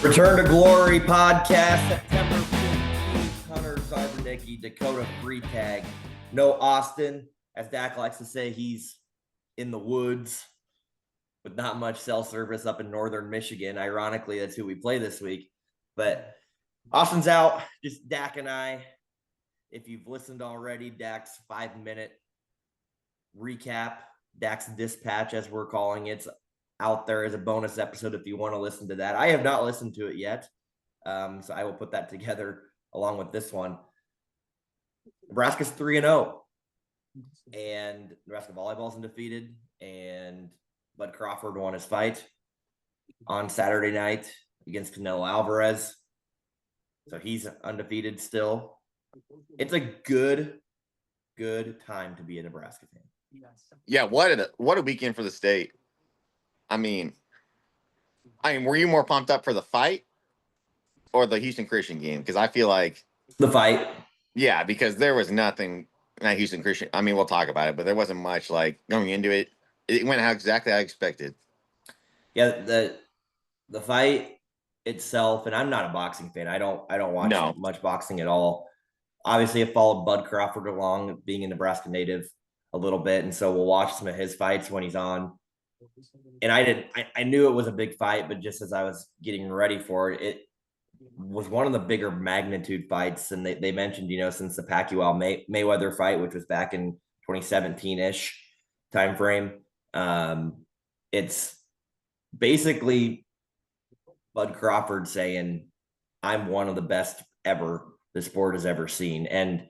Return to Glory podcast, September 15th. Hunter, Borrrrringgggg, Dakota free tag. No Austin, as Dak likes to say, he's in the woods with not much cell service up in northern Michigan. Ironically, that's who we play this week. But Austin's out, just Dak and I. If you've listened already, Dak's 5-minute recap, Dak's dispatch, as we're calling it, out there as a bonus episode if you want to listen to that. I have not listened to it yet, so I will put that together along with this one. Nebraska's 3-0, and Nebraska volleyball's undefeated, and Bud Crawford won his fight on Saturday night against Canelo Alvarez, so he's undefeated still. It's a good time to be a Nebraska fan. Yeah, what a weekend for the state. I mean, were you more pumped up for the fight or the Houston Christian game? Because I feel like the fight. Yeah, because there was nothing at Houston Christian. I mean, we'll talk about it, but there wasn't much like going into it. It went exactly how I expected. Yeah, the fight itself, and I'm not a boxing fan. I don't watch much boxing at all. Obviously, I followed Bud Crawford along, being a Nebraska native, a little bit, and so we'll watch some of his fights when he's on. And I knew it was a big fight, but just as I was getting ready for it, it was one of the bigger magnitude fights. And they mentioned, since the Pacquiao Mayweather fight, which was back in 2017-ish timeframe, it's basically Bud Crawford saying, I'm one of the best ever the sport has ever seen. And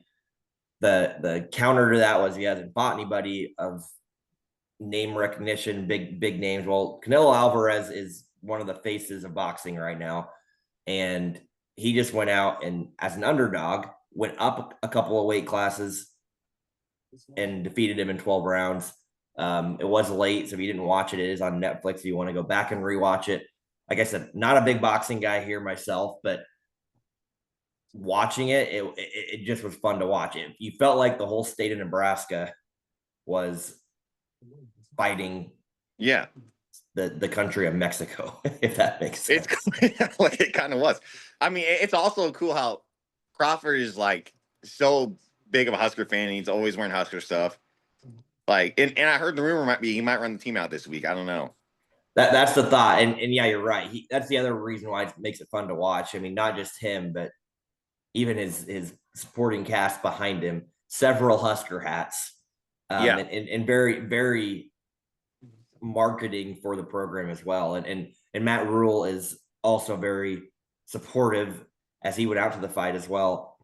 the counter to that was he hasn't fought anybody of name recognition, big names. Well, Canelo Alvarez is one of the faces of boxing right now, and he just went out and, as an underdog, went up a couple of weight classes and defeated him in 12 rounds. It was late, so if you didn't watch it, it is on Netflix if you want to go back and rewatch it. Like I said, not a big boxing guy here myself, but watching it just was fun to watch. It you felt like the whole state of Nebraska was fighting the country of Mexico, if that makes sense. It's like it kind of was. I mean, it's also cool how Crawford is like so big of a Husker fan, and he's always wearing Husker stuff. Like, and I heard the rumor might be he might run the team out this week. I don't know. That's the thought, and yeah, you're right. That's the other reason why it makes it fun to watch. I mean, not just him, but even his supporting cast behind him. Several Husker hats, and very, very marketing for the program as well. And Matt Rule is also very supportive, as he went out to the fight as well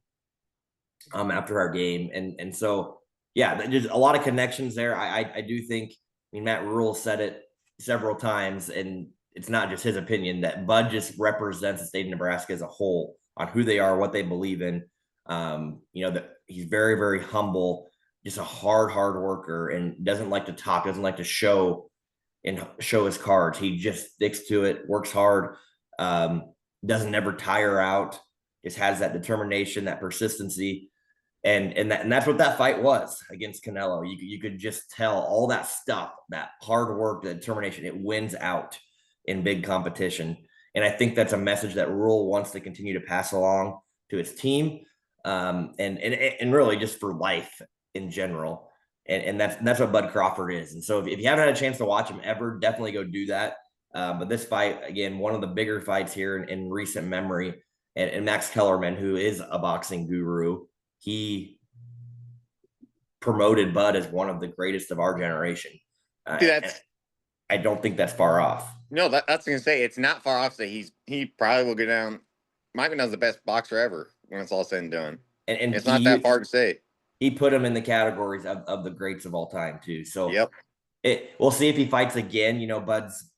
after our game. And so, yeah, there's a lot of connections there. I do think, Matt Rule said it several times, and it's not just his opinion, that Bud just represents the state of Nebraska as a whole on who they are, what they believe in. That he's very, very humble, just a hard worker, and doesn't like to talk, doesn't like to show his cards. He just sticks to it, works hard, doesn't ever tire out, just has that determination, that persistency. And that's what that fight was against Canelo. You could just tell all that stuff, that hard work, the determination, it wins out in big competition. And I think that's a message that Rule wants to continue to pass along to its team, and really just for life in general. And that's what Bud Crawford is. And so if you haven't had a chance to watch him ever, definitely go do that. But this fight, again, one of the bigger fights here in recent memory. And Max Kellerman, who is a boxing guru, he promoted Bud as one of the greatest of our generation. I don't think that's far off. No, that's going to say it's not far off. He probably will go down, might be known as the best boxer ever when it's all said and done. And it's not that far to say. He put him in the categories of the greats of all time too. So we'll see if he fights again. Bud's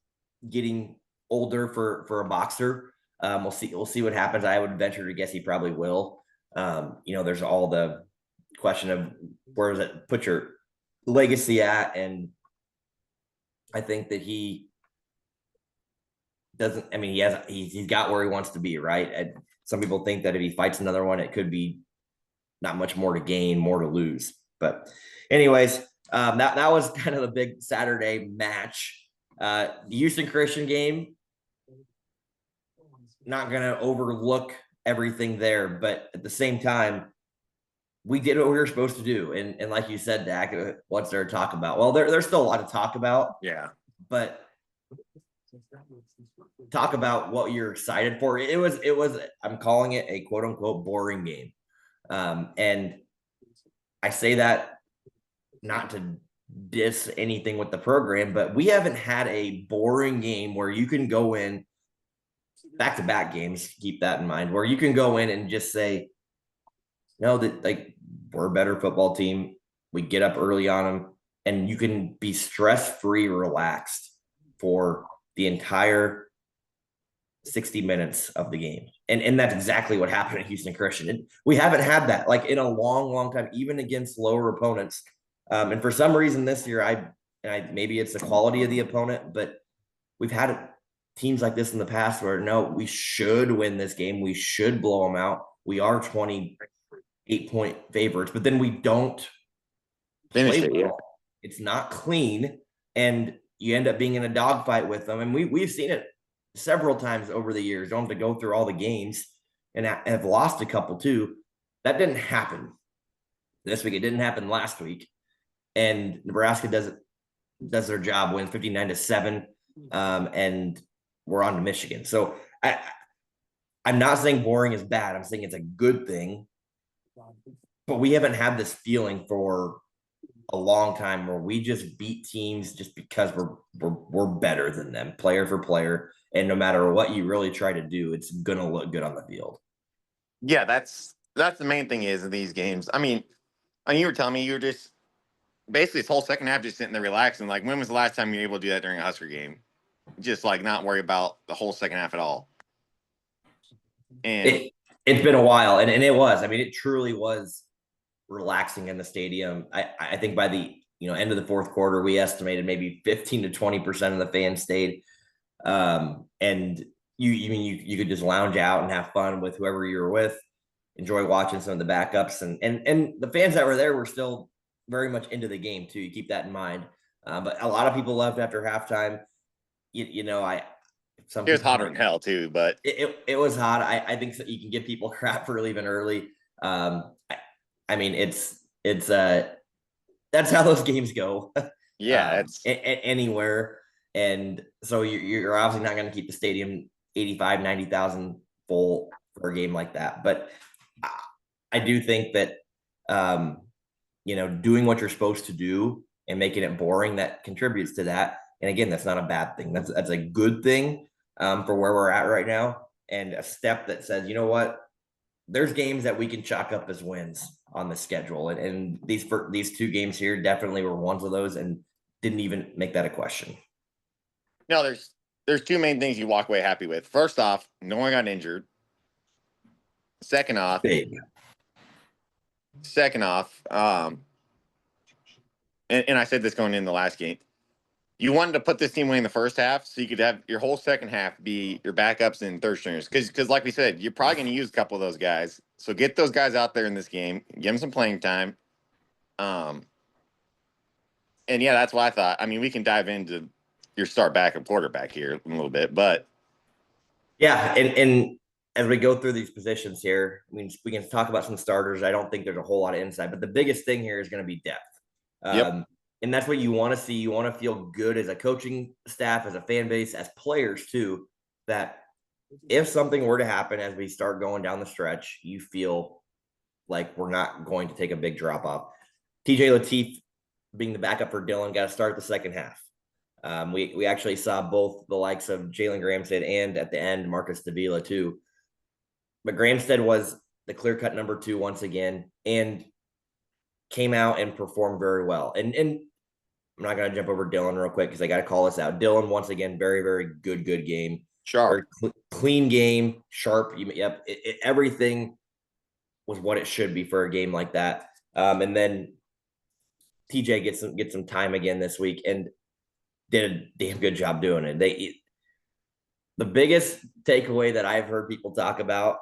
getting older for a boxer. We'll see what happens. I would venture to guess he probably will. There's all the question of where does it put your legacy at, and I think that he doesn't. He's got where he wants to be, right? And some people think that if he fights another one, it could be not much more to gain, more to lose. But anyways, that was kind of the big Saturday match. The Houston Christian game, not gonna overlook everything there, but at the same time, we did what we were supposed to do. And like you said, Dak, what's there to talk about? Well, there's still a lot to talk about, Yeah. but talk about what you're excited for. It was I'm calling it a quote unquote boring game. And I say that not to diss anything with the program, but we haven't had a boring game where you can go in back to back games, keep that in mind, where you can go in and just say, no, that like we're a better football team. We get up early on them, and you can be stress free, relaxed for the entire 60 minutes of the game. And that's exactly what happened at Houston Christian. And we haven't had that like in a long, long time, even against lower opponents. And for some reason this year, maybe it's the quality of the opponent, but we've had teams like this in the past where no, we should win this game. We should blow them out. We are 28-point favorites, but then we don't Finish play it. Yeah. well. It's not clean, and you end up being in a dogfight with them. And we've seen it several times over the years. Don't have to go through all the games and have lost a couple too. That didn't happen this week. It didn't happen last week. And Nebraska does their job, wins 59-7, and we're on to Michigan. So I'm not saying boring is bad. I'm saying it's a good thing. But we haven't had this feeling for a long time where we just beat teams just because we're better than them, player for player. And no matter what you really try to do, it's gonna look good on the field. Yeah, that's the main thing is in these games. I mean, you were telling me you were just basically this whole second half just sitting there relaxing. Like, when was the last time you were able to do that during a Husker game? Just like not worry about the whole second half at all. And It's been a while, and it was. I mean, it truly was relaxing in the stadium. I think by the end of the fourth quarter, we estimated maybe 15 to 20% of the fans stayed. And you could just lounge out and have fun with whoever you were with, enjoy watching some of the backups, and the fans that were there were still very much into the game too. You keep that in mind. But a lot of people left after halftime. Some it was people hotter than hell too, but it was hot. I think so you can give people crap for leaving early. I mean, that's how those games go. yeah, it's Anywhere. And so you're obviously not going to keep the stadium 85, 90,000 full for a game like that. But I do think that, doing what you're supposed to do and making it boring, that contributes to that. And again, that's not a bad thing. That's a good thing for where we're at right now. And a step that says, you know what, there's games that we can chalk up as wins on the schedule. And these two games here definitely were ones of those and didn't even make that a question. no, there's two main things you walk away happy with. First off, no one got injured. Second off, Big. And I said this going in the last game, you wanted to put this team winning the first half so you could have your whole second half be your backups and third stringers. Because like we said, you're probably going to use a couple of those guys. So get those guys out there in this game, give them some playing time. And yeah, that's what I thought. I mean, we can dive into your start backup quarterback here in a little bit, but yeah, and as we go through these positions here, I mean, we can talk about some starters. I don't think there's a whole lot of insight, but the biggest thing here is going to be depth. Yep. And that's what you want to see. You want to feel good as a coaching staff, as a fan base, as players too, that if something were to happen as we start going down the stretch, you feel like we're not going to take a big drop off. TJ Lateef being the backup for Dylan got to start the second half. We actually saw both the likes of Jalen Gramstead and at the end Marcus Davila too. But Gramstead was the clear-cut number 2 once again and came out and performed very well. And I'm not going to jump over Dylan real quick because I got to call this out. Dylan, once again, very, very good game. Sharp. Clean game, sharp. Yep. Everything was what it should be for a game like that. And then TJ gets some time again this week and did a damn good job doing it. The biggest takeaway that I've heard people talk about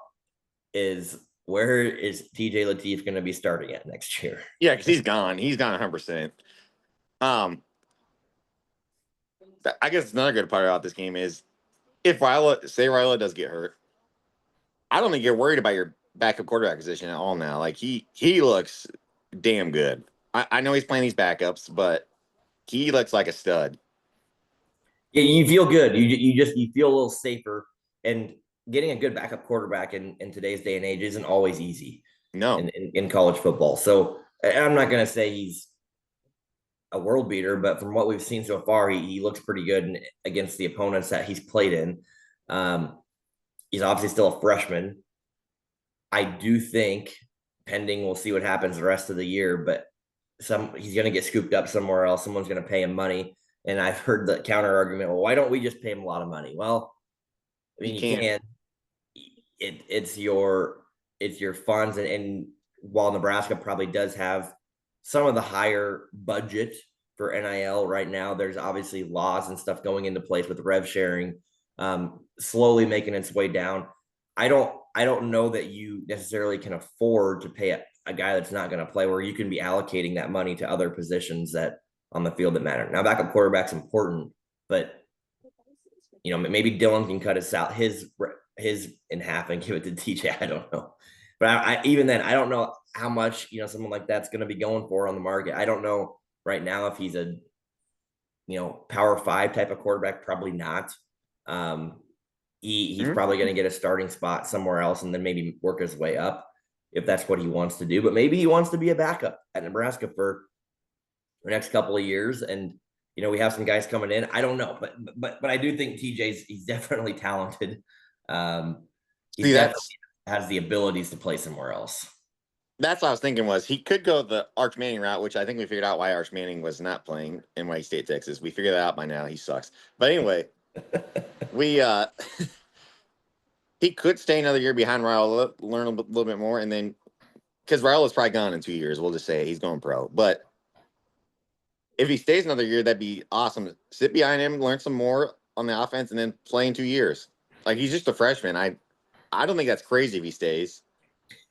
is, where is TJ Lateef going to be starting at next year? Yeah, because he's gone. He's gone 100%. I guess another good part about this game is if Ryla does get hurt, I don't think you're worried about your backup quarterback position at all now. Like he looks damn good. I know he's playing these backups, but he looks like a stud. Yeah, you feel good. You feel a little safer, and getting a good backup quarterback in today's day and age isn't always easy No, in college football. So I'm not going to say he's a world beater, but from what we've seen so far, he looks pretty good against the opponents that he's played in. Um, he's obviously still a freshman. I do think, pending, we'll see what happens the rest of the year, but he's going to get scooped up somewhere else. Someone's going to pay him money. And I've heard the counter argument, well, why don't we just pay him a lot of money? Well, I mean, you can't. It's your funds, and while Nebraska probably does have some of the higher budget for NIL right now, there's obviously laws and stuff going into place with rev sharing, slowly making its way down. I don't know that you necessarily can afford to pay a guy that's not going to play, where you can be allocating that money to other positions that on the field that matter. Now, backup quarterback's important, but maybe Dylan can cut his in half and give it to TJ. I don't know, but even then, I don't know how much someone like that's going to be going for on the market. I don't know right now if he's a Power 5 type of quarterback. Probably not. He's probably going to get a starting spot somewhere else and then maybe work his way up if that's what he wants to do. But maybe he wants to be a backup at Nebraska for the next couple of years. And we have some guys coming in. I don't know, but I do think he's definitely talented. He definitely has the abilities to play somewhere else. That's what I was thinking. Was he could go the Arch Manning route, which I think we figured out why Arch Manning was not playing in White State, Texas. We figured that out by now. He sucks. But anyway, he could stay another year behind Raiola, learn a little bit more, and then because Raiola's probably gone in 2 years, we'll just say he's going pro. But if he stays another year, that'd be awesome. Sit behind him, learn some more on the offense, and then play in 2 years. Like he's just a freshman. I don't think that's crazy if he stays.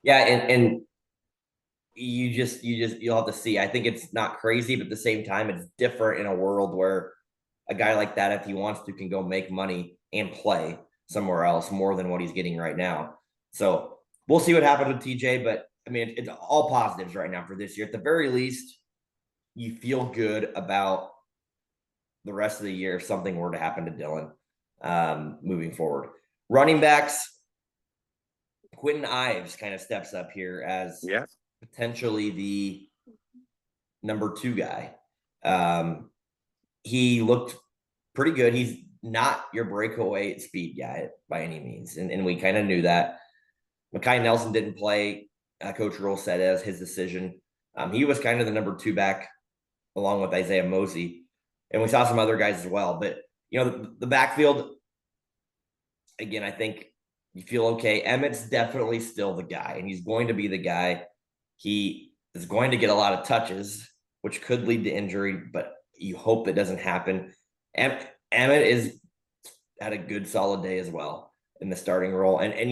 Yeah, and you'll have to see. I think it's not crazy, but at the same time, it's different in a world where a guy like that, if he wants to, can go make money and play somewhere else more than what he's getting right now. So we'll see what happens with TJ, but I mean, it's all positives right now for this year. At the very least, you feel good about the rest of the year if something were to happen to Dylan moving forward. Running backs, Quentin Ives kind of steps up here as potentially the number 2 guy. He looked pretty good. He's not your breakaway speed guy by any means, and we kind of knew that. Mekhi Nelson didn't play. Coach Rule said as his decision. He was kind of the number 2 back along with Isaiah Mosey, and we saw some other guys as well. But the backfield, again, I think you feel okay. Emmett's definitely still the guy, and he's going to be the guy. He is going to get a lot of touches, which could lead to injury, but you hope it doesn't happen. Emmett had a good solid day as well in the starting role. And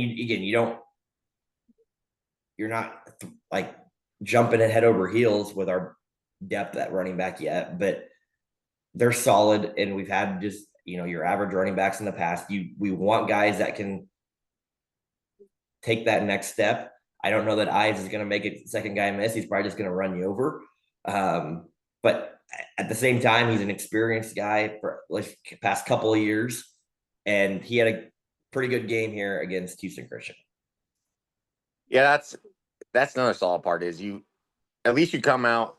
you're not like jumping head over heels with our depth at running back yet, but they're solid. And we've had just, your average running backs in the past. We want guys that can take that next step. I don't know that Ives is going to make it second guy miss. He's probably just going to run you over. But at the same time, he's an experienced guy for like past couple of years, and he had a pretty good game here against Houston Christian. Yeah, that's another solid part is at least you come out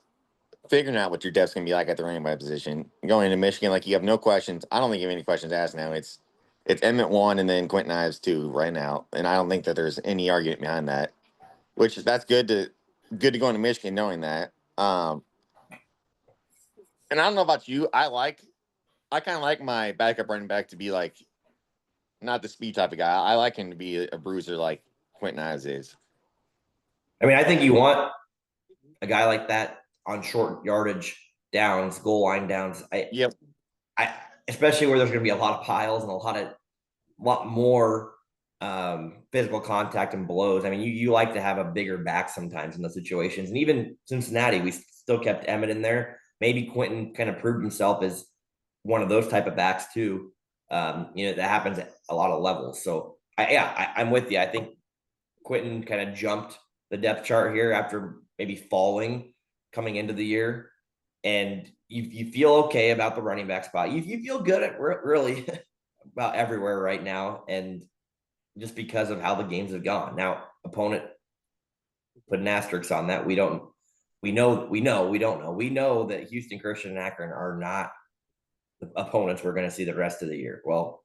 figuring out what your depth's gonna be like at the running back position. Going into Michigan, like you have no questions. I don't think you have any questions asked now. It's Emmett 1 and then Quentin Ives 2 right now, and I don't think that there's any argument behind that. That's good to go into Michigan knowing that. And I don't know about you. I kind of like my backup running back to be like not the speed type of guy. I like him to be a bruiser like Quentin Ives is. I mean, I think you want a guy like that on short yardage downs, goal line downs. Especially where there's going to be a lot of piles and a lot more physical contact and blows. I mean, you like to have a bigger back sometimes in those situations. And even Cincinnati, we still kept Emmett in there. Maybe Quentin kind of proved himself as one of those type of backs too. That happens at a lot of levels. So I'm with you. I think Quentin kind of jumped the depth chart here after maybe falling coming into the year. And you feel okay about the running back spot. You feel good at really about everywhere right now. And just because of how the games have gone. Now, opponent put an asterisk on that. We don't know. We know that Houston Christian and Akron are not the opponents we're going to see the rest of the year. Well,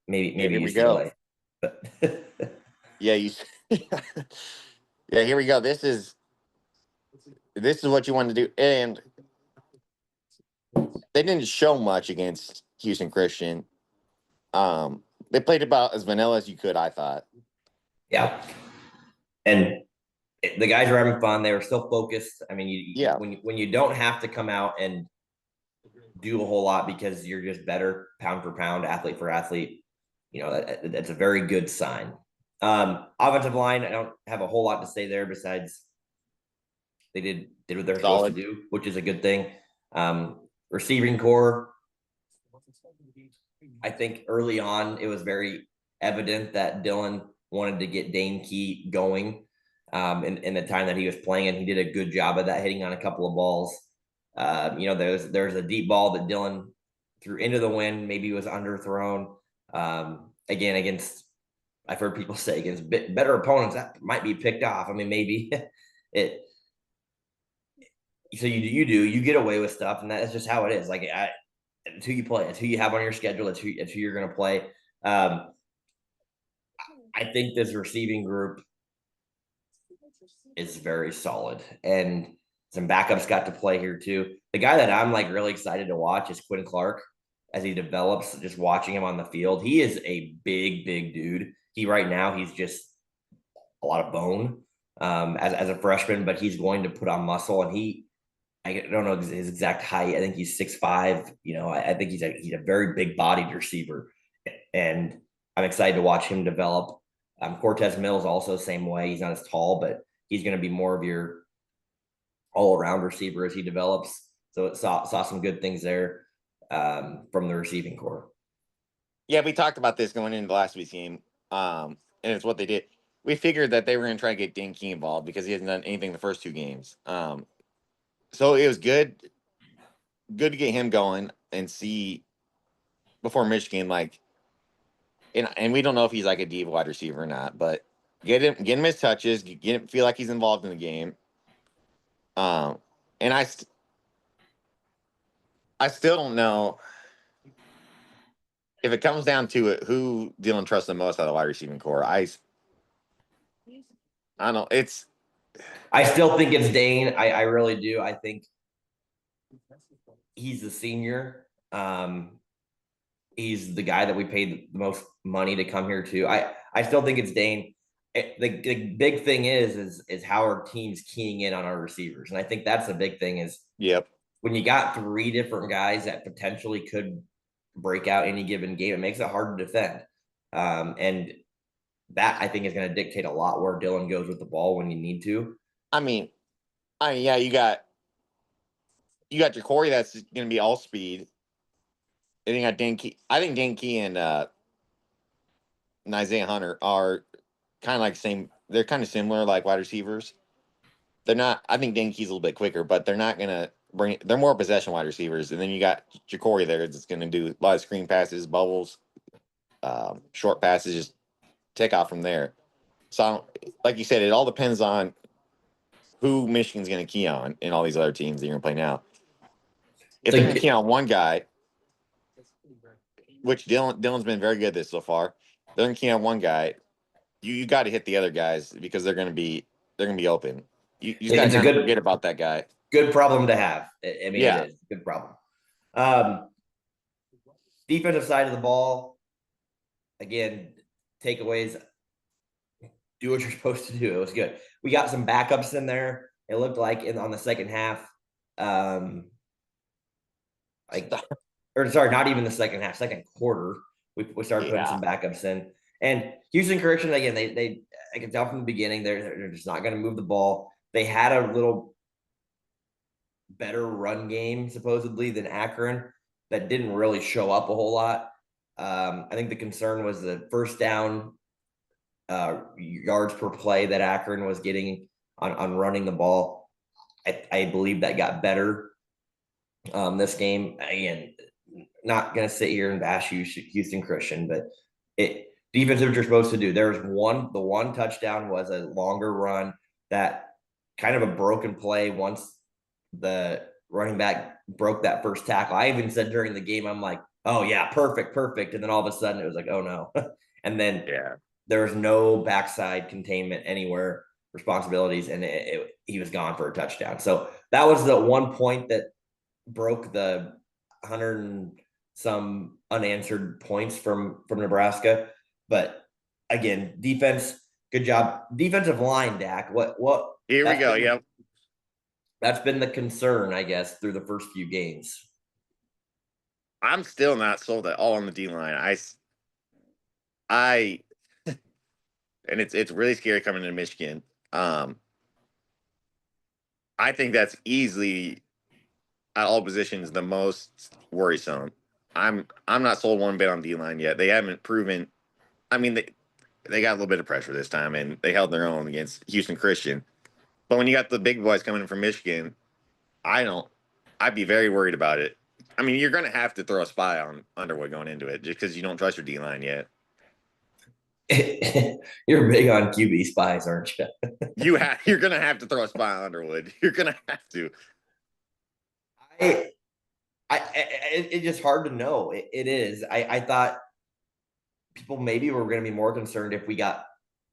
maybe Here we UCLA. go. But Yeah, yeah, here we go. This is what you want to do. And they didn't show much against Houston Christian. They played about as vanilla as you could, I thought. yeah. And the guys are having fun. They were still focused. I mean, Yeah. when you don't have to come out and do a whole lot because you're just better pound for pound, athlete for athlete, that's a very good sign. Offensive line, I don't have a whole lot to say there besides they did what they're supposed to do, which is a good thing. Receiving core, I think early on it was very evident that Dylan wanted to get Dane Key going in the time that he was playing, and he did a good job of that, hitting on a couple of balls. There's a deep ball that Dylan threw into the wind, maybe was underthrown. Again, against, I've heard people say against better opponents that might be picked off. I mean, maybe it. So you get away with stuff, and that's just how it is. Like it's who you play, it's who you have on your schedule, it's who you're going to play. I think this receiving group is very solid, and some backups got to play here too. The guy that I'm like really excited to watch is Quinn Clark as he develops. Just watching him on the field, he is a big dude. Right now he's just a lot of bone as a freshman, but he's going to put on muscle, and I don't know his exact height. I think he's 6'5". I think he's a very big bodied receiver, and I'm excited to watch him develop. Cortez Mills also same way. He's not as tall, but he's going to be more of your all around receiver as he develops. So it saw some good things there from the receiving core. Yeah, we talked about this going into last week's game, and it's what they did. We figured that they were going to try to get Dane Key involved because he hasn't done anything the first two games. So it was good to get him going and see before Michigan, like, and we don't know if he's like a deep wide receiver or not, but get him his touches, get him feel like he's involved in the game. And I still don't know if it comes down to it, who Dylan trusts the most out of the wide receiving core. I don't know. I still think it's Dane. I really do. I think he's the senior. He's the guy that we paid the most money to come here to. I still think it's Dane. The big thing is how our team's keying in on our receivers, and I think that's the big thing. Is yep. When you got three different guys that potentially could break out any given game, it makes it hard to defend. And that I think is going to dictate a lot where Dylan goes with the ball when you need to. I mean, yeah, you got your Corey that's going to be all speed. And you got Dan Key. I think Dan Key and Isaiah Hunter are kind of like same. They're kind of similar, like wide receivers. They're not. I think Dan Key's a little bit quicker, but they're not going to bring. They're more possession wide receivers, and then you got Ja'Cory there that's going to do a lot of screen passes, bubbles, short passes, just take off from there. So, like you said, it all depends on who Michigan's going to key on in all these other teams that you're going to play now. If they're going to key on one guy, which Dylan's been very good at this so far, they're going to key on one guy. You got to hit the other guys because they're going to be open. You just got to forget about that guy. Good problem to have. I mean, yeah. It is a good problem. Defensive side of the ball, again, takeaways. Do what you're supposed to do. It was good. We got some backups in there. It looked like on the second half, not even the second half, second quarter, we started putting some backups in. And Houston Christian, again, I can tell from the beginning they're just not going to move the ball. They had a little better run game supposedly than Akron that didn't really show up a whole lot. I think the concern was the first down yards per play that Akron was getting on running the ball. I believe that got better this game. Again, not going to sit here and bash Houston Christian, but defense what you're supposed to do. There's the one touchdown was a longer run that kind of a broken play once the running back broke that first tackle. I even said during the game, I'm like, oh yeah, perfect. And then all of a sudden it was like, oh no. And then there was no backside containment anywhere, responsibilities, and he was gone for a touchdown. So that was the one point that broke the 100 and some unanswered points from Nebraska. But again, defense, good job. Defensive line, Dak. What Here we go. Yep. That's been the concern, I guess, through the first few games. I'm still not sold at all on the D line. I and it's really scary coming into Michigan. I think that's easily at all positions the most worrisome. I'm not sold one bit on D line yet. They haven't proven. I mean, they got a little bit of pressure this time, and they held their own against Houston Christian. But when you got the big boys coming in from Michigan, I'd be very worried about it. I mean, you're going to have to throw a spy on Underwood going into it just because you don't trust your D line yet. You're big on QB spies, aren't you? You're going to have to throw a spy on Underwood. You're going to have to. It's just hard to know. It is. I thought people maybe were going to be more concerned if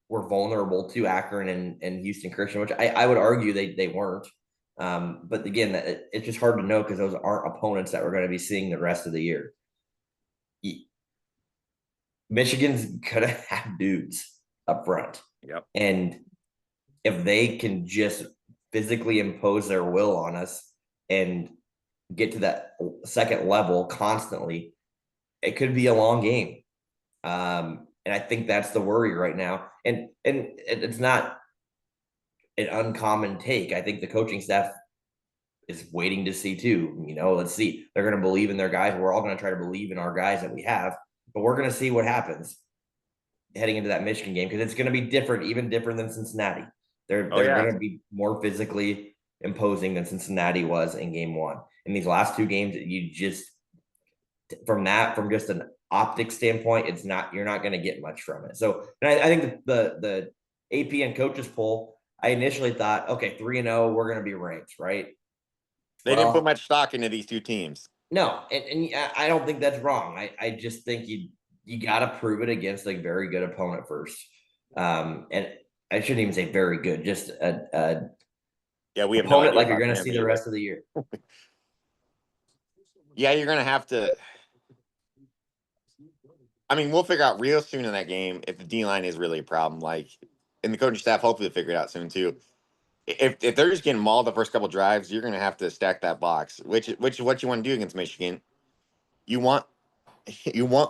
were vulnerable to Akron and Houston Christian, which I would argue they weren't. But again, it's just hard to know because those aren't opponents that we're going to be seeing the rest of the year. Michigan's going to have dudes up front. Yep. And if they can just physically impose their will on us and get to that second level constantly, it could be a long game. And I think that's the worry right now. And it's not an uncommon take. I think the coaching staff is waiting to see too. Let's see. They're going to believe in their guys. We're all going to try to believe in our guys that we have, but we're going to see what happens heading into that Michigan game because it's going to be different, even different than Cincinnati. They're going to be more physically imposing than Cincinnati was in game one. In these last two games, from just an optic standpoint, you're not going to get much from it. So I think the AP and coaches poll, I initially thought, okay, 3-0, we're going to be ranked, right? They didn't put much stock into these two teams. No, and I don't think that's wrong. I just think you got to prove it against a very good opponent first. And I shouldn't even say very good, just we have no idea like you're going to see the rest of the year. Yeah, you're going to have to. I mean, we'll figure out real soon in that game if the D line is really a problem. And the coaching staff hopefully will figure it out soon too. If they're just getting mauled the first couple drives, you're going to have to stack that box, which is what you want to do against Michigan. You want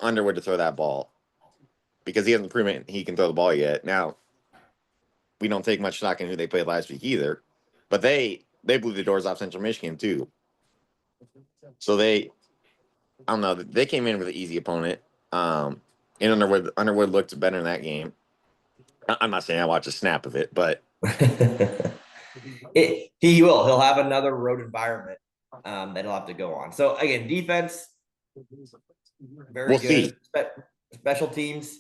Underwood to throw that ball because he hasn't proven he can throw the ball yet. Now, we don't take much stock in who they played last week either, but they blew the doors off Central Michigan too. So I don't know, they came in with an easy opponent. And Underwood looked better in that game. I'm not saying I watched a snap of it, but he will. He'll have another road environment that he'll have to go on. So again, defense, very good. Special teams,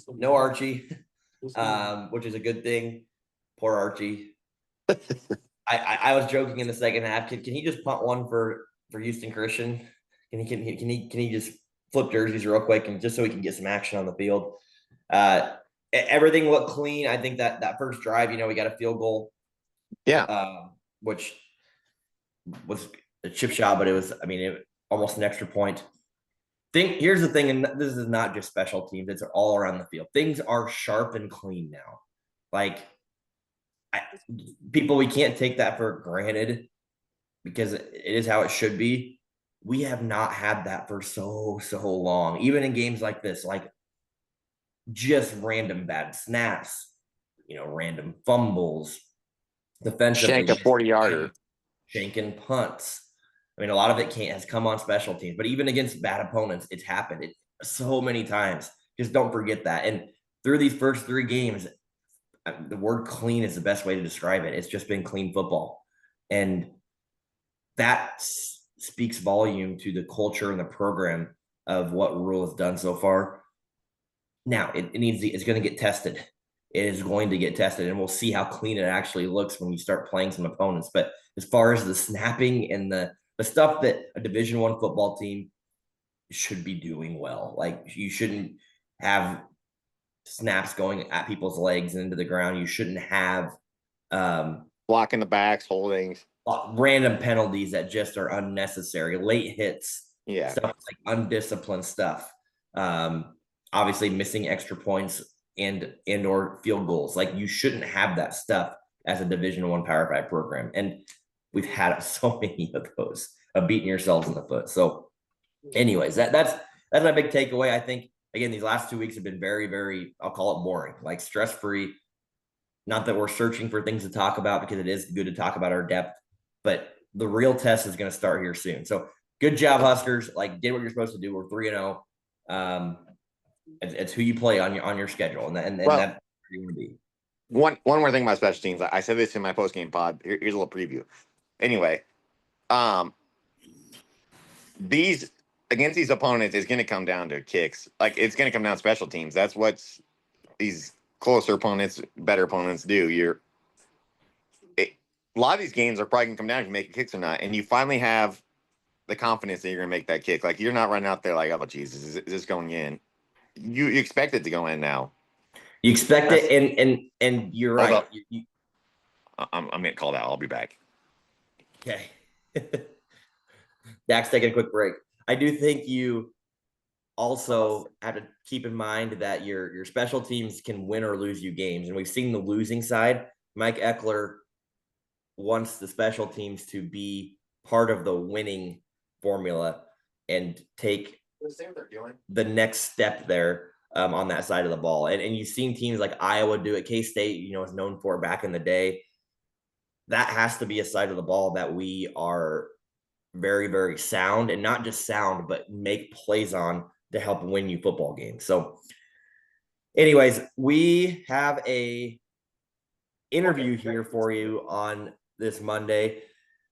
no Archie, which is a good thing. Poor Archie. I was joking in the second half. Can he just punt one for Houston Christian? Can he just flip jerseys real quick and just so he can get some action on the field? Everything looked clean. I think that first drive, we got a field goal. Yeah. Which was a chip shot, but it was, almost an extra point. Here's the thing, and this is not just special teams, it's all around the field. Things are sharp and clean now. We can't take that for granted because it is how it should be. We have not had that for so long, even in games like this, just random bad snaps, random fumbles, defensively. Shank a 40-yarder. Shanking punts. A lot of it has come on special teams, but even against bad opponents, it's happened so many times. Just don't forget that. And through these first 3 games, the word clean is the best way to describe it. It's just been clean football. And that speaks volume to the culture and the program of what Rule has done so far. Now it's going to get tested. It is going to get tested, and we'll see how clean it actually looks when you start playing some opponents. But as far as the snapping and the stuff that a Division I football team should be doing well, like you shouldn't have snaps going at people's legs and into the ground. You shouldn't have blocking the backs, holdings, random penalties that just are unnecessary, late hits, yeah, stuff like undisciplined stuff. Obviously missing extra points and or field goals. Like you shouldn't have that stuff as a Division I Power 5 program. And we've had so many of those of beating yourselves in the foot. So anyways, that's my big takeaway. I think again, these last 2 weeks have been very, very, I'll call it boring, like stress-free. Not that we're searching for things to talk about, because it is good to talk about our depth, but the real test is going to start here soon. So good job, Huskers. Like, did what you're supposed to do. We're 3-0. It's who you play on your schedule, and that's where you want to be. One more thing about special teams. I said this in my post game pod. Here's a little preview. Anyway, these against these opponents is going to come down to kicks. Like it's going to come down to special teams. That's what these closer opponents, better opponents do. A lot of these games are probably going to come down to making kicks or not, and you finally have the confidence that you're going to make that kick. Like you're not running out there like, oh Jesus, is this going in? You expect it to go in now. You expect it, and you're right. I'm getting called out. I'll be back. Okay. Dak's taking a quick break. I do think you also have to keep in mind that your special teams can win or lose you games. And we've seen the losing side. Mike Eckler wants the special teams to be part of the winning formula and take the next step there on that side of the ball. And you've seen teams like Iowa do it. K-State, is known for it back in the day. That has to be a side of the ball that we are very, very sound, and not just sound, but make plays on to help win you football games. So anyways, we have a interview here for you on this Monday.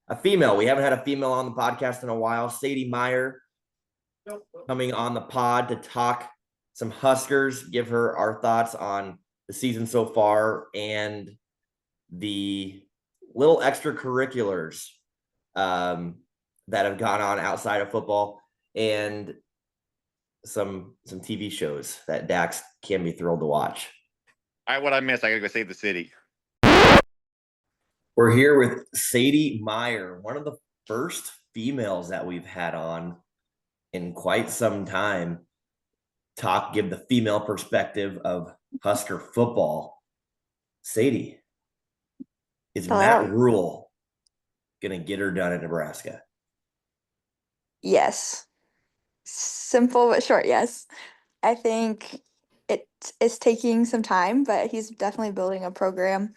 A female. We haven't had a female on the podcast in a while. Sadie Meyer coming on the pod to talk some Huskers, give her our thoughts on the season so far and the little extracurriculars that have gone on outside of football, and some TV shows that Dax can be thrilled to watch. All right, what I missed, I gotta go save the city. We're here with Sadie Meyer, one of the first females that we've had on in quite some time. Give the female perspective of Husker football. Sadie, is Matt Rule gonna get her done in Nebraska? Yes. Simple but short, yes. I think it is taking some time, but he's definitely building a program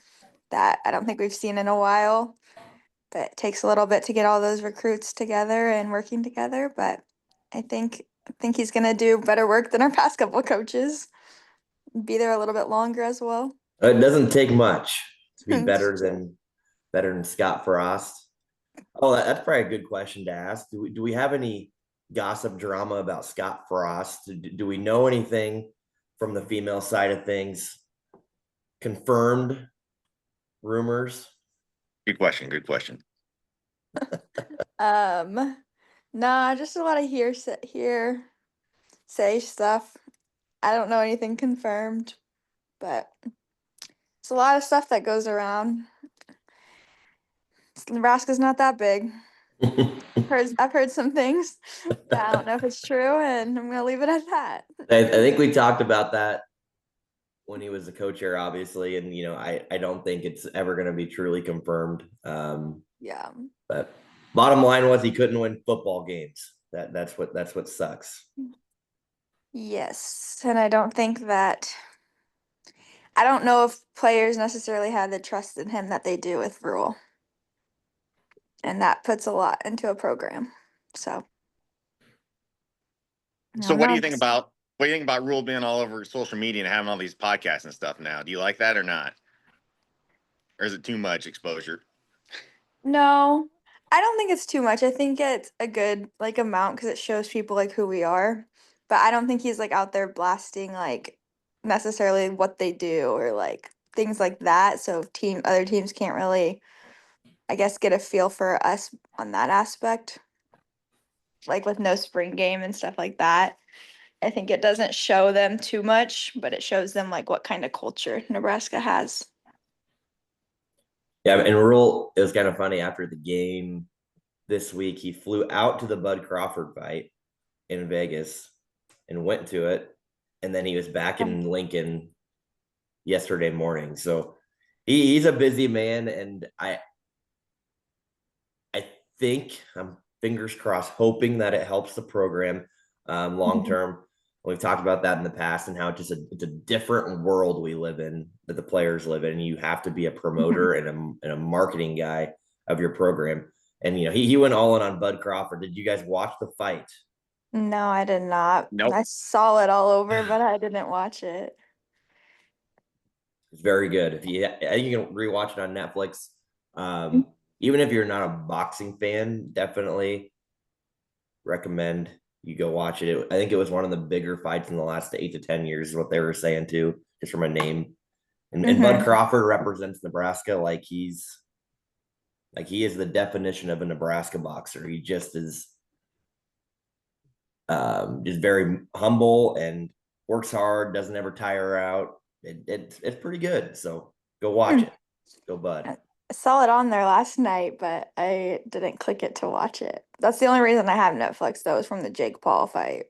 that I don't think we've seen in a while. But it takes a little bit to get all those recruits together and working together. But I think he's gonna do better work than our past couple coaches. Be there a little bit longer as well. It doesn't take much to be better than Scott Frost. Oh, that's probably a good question to ask. Do we have any gossip drama about Scott Frost? Do we know anything from the female side of things? Confirmed rumors? Good question. Nah, just a lot of hearsay stuff. I don't know anything confirmed, but it's a lot of stuff that goes around. Nebraska's not that big. I've heard some things. I don't know if it's true, and I'm gonna leave it at that. I think we talked about that when he was the co-chair, obviously, and I don't think it's ever going to be truly confirmed. Yeah. But bottom line was he couldn't win football games. That's what sucks. Yes, and I don't know if players necessarily had the trust in him that they do with Rule. And that puts a lot into a program. So what do you think about What do you think about Rule being all over social media and having all these podcasts and stuff now? Do you like that or not? Or is it too much exposure? No, I don't think it's too much. I think it's a good like amount because it shows people like who we are. But I don't think he's like out there blasting like necessarily what they do or like things like that. So other teams can't really, I guess, get a feel for us on that aspect. Like with no spring game and stuff like that. I think it doesn't show them too much, but it shows them like what kind of culture Nebraska has. Yeah, and Rule, it was kind of funny after the game this week. He flew out to the Bud Crawford fight in Vegas and went to it, and then he was back in Lincoln yesterday morning. So he's a busy man, and I think I'm fingers crossed, hoping that it helps the program long term. We've talked about that in the past and how it's a different world we live in, that the players live in. You have to be a promoter and a marketing guy of your program. And he went all in on Bud Crawford. Did you guys watch the fight? No, I did not. Nope. I saw it all over, but I didn't watch it. It's very good. I think you can rewatch it on Netflix. Even if you're not a boxing fan, definitely recommend you go watch it. I think it was one of the bigger fights in the last 8 to 10 years, is what they were saying too, just from a name. And Bud Crawford represents Nebraska like he is the definition of a Nebraska boxer. He just is just very humble and works hard, doesn't ever tire out. It's pretty good. So go watch it. Go Bud. I saw it on there last night, but I didn't click it to watch it. That's the only reason I have Netflix, though, is from the Jake Paul fight.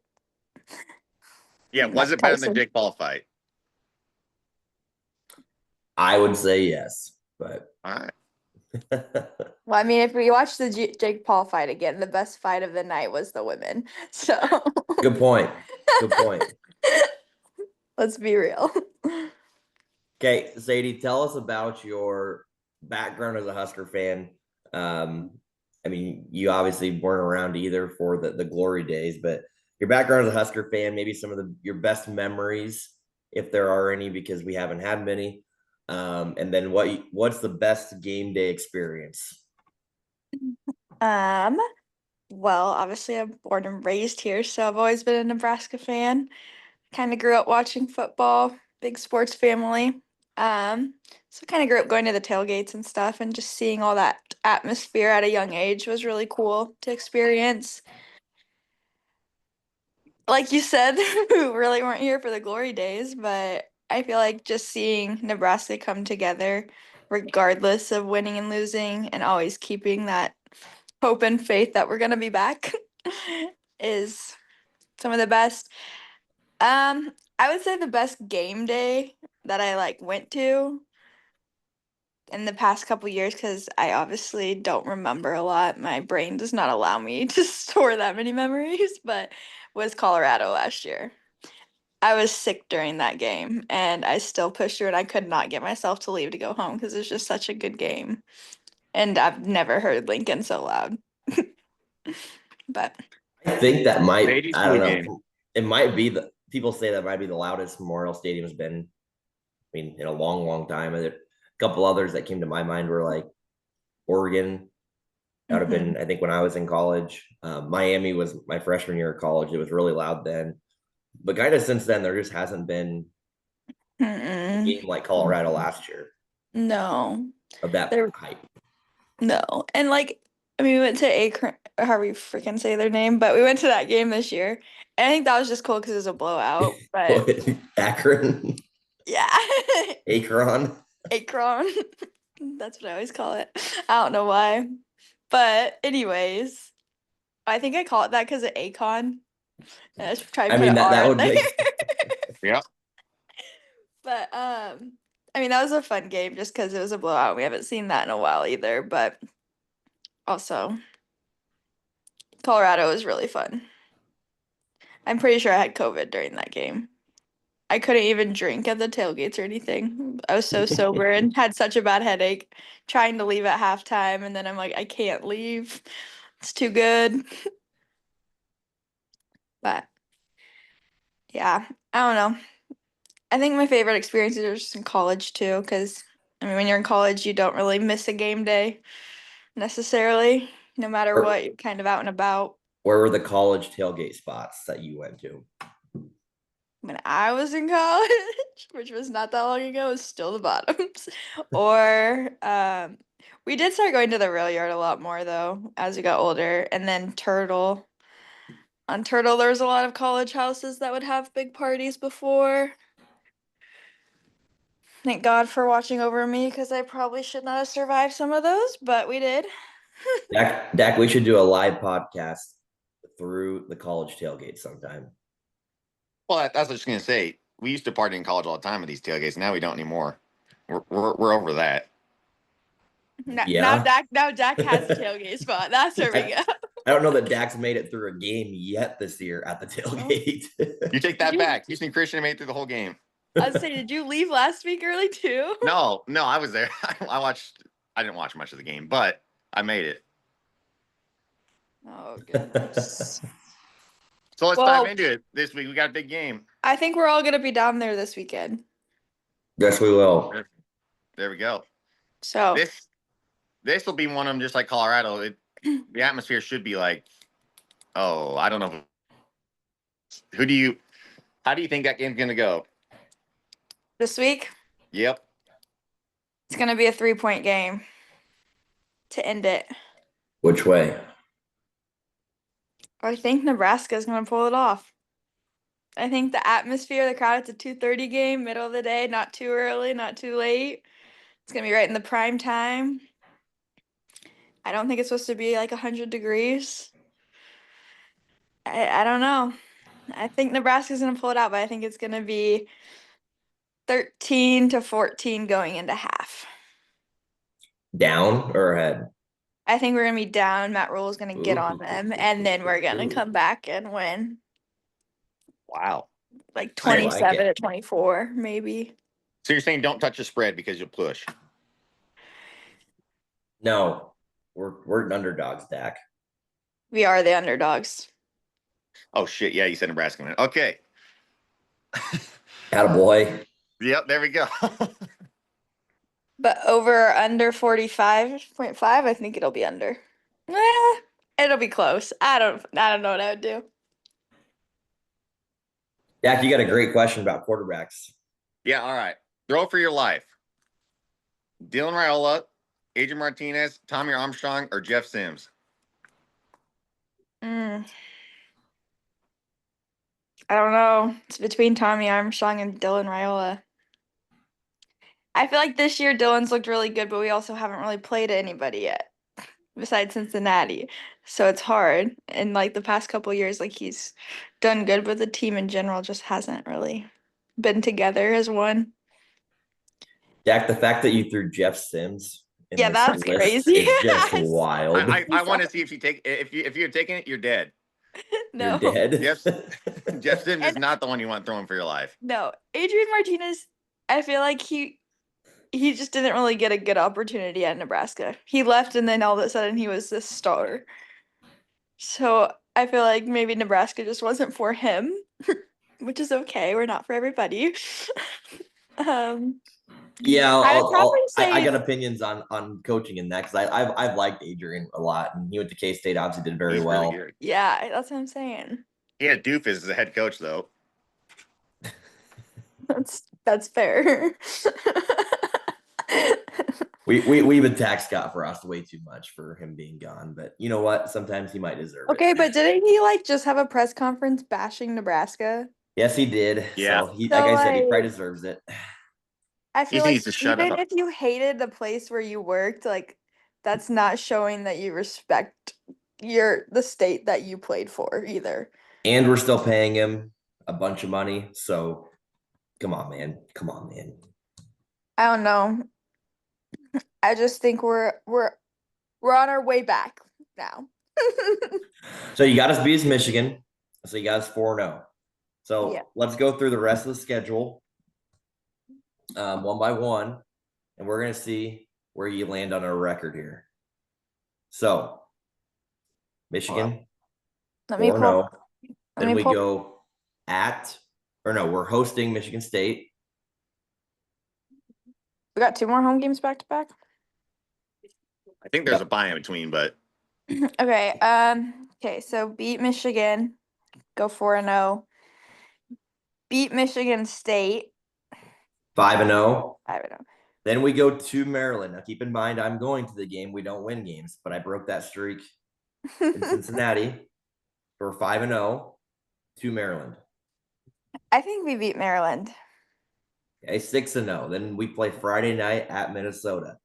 Yeah, was it better than the Jake Paul fight? I would say yes, but all right. Well, I mean, if we watch the Jake Paul fight again, the best fight of the night was the women. So good point. Good point. Let's be real. Okay, Sadie, tell us about your background as a Husker fan. I mean, you obviously weren't around either for the glory days, but your background as a Husker fan, maybe some of your best memories, if there are any, because we haven't had many. And then what's the best game day experience? Well, obviously I'm born and raised here, so I've always been a Nebraska fan. Kind of grew up watching football, big sports family. So kind of grew up going to the tailgates and stuff and just seeing all that atmosphere at a young age was really cool to experience. Like you said, we really weren't here for the glory days, but I feel like just seeing Nebraska come together, regardless of winning and losing, and always keeping that hope and faith that we're gonna be back, is some of the best. I would say the best game day that I like went to in the past couple years, because I obviously don't remember a lot. My brain does not allow me to store that many memories, but was Colorado last year. I was sick during that game and I still pushed through it. I could not get myself to leave to go home because it was just such a good game. And I've never heard Lincoln so loud. But I think that might, I don't know. Game. It might be people say that might be the loudest Memorial Stadium's been, I mean, in a long, long time. A couple others that came to my mind were like Oregon. That would have been, I think, when I was in college. Miami was my freshman year of college. It was really loud then. But kind of since then, there just hasn't been a game like Colorado last year. No. Of that hype. No. And like, I mean, we went to Akron, how we freaking say their name, but we went to that game this year. And I think that was just cool because it was a blowout. But Akron? Yeah. Akron? Akron. That's what I always call it. I don't know why. But anyways, I think I call it that because of Akon. I just try to put an R that in would there. make Yeah. But I mean that was a fun game just because it was a blowout. We haven't seen that in a while either. But also, Colorado was really fun. I'm pretty sure I had COVID during that game. I couldn't even drink at the tailgates or anything. I was so sober and had such a bad headache trying to leave at halftime. And then I'm like, I can't leave. It's too good. But Yeah, I don't know. I think my favorite experiences are just in college too, because I mean, when you're in college, you don't really miss a game day necessarily. No matter Where, what, you're kind of out and about. where were the college tailgate spots that you went to? When I was in college, which was not that long ago, it was still the bottoms. Or we did start going to the rail yard a lot more though as we got older, and then Turtle. On Turtle, there was a lot of college houses that would have big parties before. Thank God for watching over me because I probably should not have survived some of those, but we did. Dak, we should do a live podcast through the college tailgate sometime. Well, that's what I was gonna say. We used to party in college all the time at these tailgates. Now we don't anymore. We're over that. Now Yeah. Dak has a tailgate spot. That's where we I, go. I don't know that Dak's made it through a game yet this year at the Oh. tailgate. You take Did that you? back. Houston Christian made it through the whole game. I'd say, did you leave last week early too? No, I was there. I watched. I didn't watch much of the game, but I made it. Oh goodness. So let's Well, dive into it this week. We got a big game. I think we're all gonna be down there this weekend. Yes, we will. There we go. So This will be one of them, just like Colorado. The atmosphere should be like, oh, I don't know. How do you think that game's gonna go? this week, Yep. it's gonna be a 3-point game to end it. Which way? I think Nebraska's gonna pull it off. I think the atmosphere, the crowd, it's a 2:30 game, middle of the day, not too early, not too late. It's gonna be right in the prime time. I don't think it's supposed to be like 100 degrees. I don't know. I think Nebraska's gonna pull it out, but I think it's gonna be 13-14 going into half. Down or ahead? I think we're gonna be down. Matt Rule's gonna get on Ooh. them, and then we're gonna come back and win. Wow. Like I like 27-24, maybe. So you're saying don't touch the spread because you'll push. No, we're underdogs, Dak. We are the underdogs. Oh shit! Yeah, you said Nebraska. Man. Okay. Attaboy. Yep. There we go. But over or under 45.5, I think it'll be under. It'll be close. I don't know what I would do. Dak, you got a great question about quarterbacks. Yeah. All right. Throw for your life. Dylan Raiola, Adrian Martinez, Tommy Armstrong, or Jeff Sims. I don't know. It's between Tommy Armstrong and Dylan Raiola. I feel like this year Dylan's looked really good, but we also haven't really played anybody yet besides Cincinnati. So it's hard. And like the past couple years, like he's done good, but the team in general just hasn't really been together as one. Dak, the fact that you threw Jeff Sims in Yeah, this that's list crazy. is just I saw- wild. I want to see if you're taking it, you're dead. No. You're dead. Jeff Sims is And- not the one you want throwing for your life. No. Adrian Martinez, I feel like he just didn't really get a good opportunity at Nebraska. He left and then all of a sudden he was this star. So I feel like maybe Nebraska just wasn't for him, which is okay. We're not for everybody. Yeah, I would probably say I got opinions on coaching in that because I've liked Adrian a lot, and he went to K-State, obviously did very He's well. really good. yeah, that's what I'm saying. Yeah, Doofus is the head coach though. That's fair. We've attacked Scott Frost way too much for him being gone, but you know what? Sometimes he might deserve Okay, it. but didn't he like just have a press conference bashing Nebraska? Yes, he did. Yeah. So he, So, like I said, he like- probably deserves it. I feel needs like to shut even up. if you hated the place where you worked, like that's not showing that you respect the state that you played for either. And we're still paying him a bunch of money. So come on, man. Come on, man. I don't know. I just think we're on our way back now. So you got us beat Michigan. So you got us 4-0. So Yeah. let's go through the rest of the schedule one by one, and we're going to see where you land on our record here. So Michigan, Let me 4-0. pull. Let Then me we pull. go at or no, we're hosting Michigan State. We got 2 more home games back to back. I think there's a bye in between, but Okay. Okay. So beat Michigan, go 4-0. Beat Michigan State, 5-0. 5-0. Then we go to Maryland. Now, keep in mind, I'm going to the game. We don't win games, but I broke that streak in Cincinnati. We're 5-0 to Maryland. I think we beat Maryland. Okay, 6-0. Then we play Friday night at Minnesota.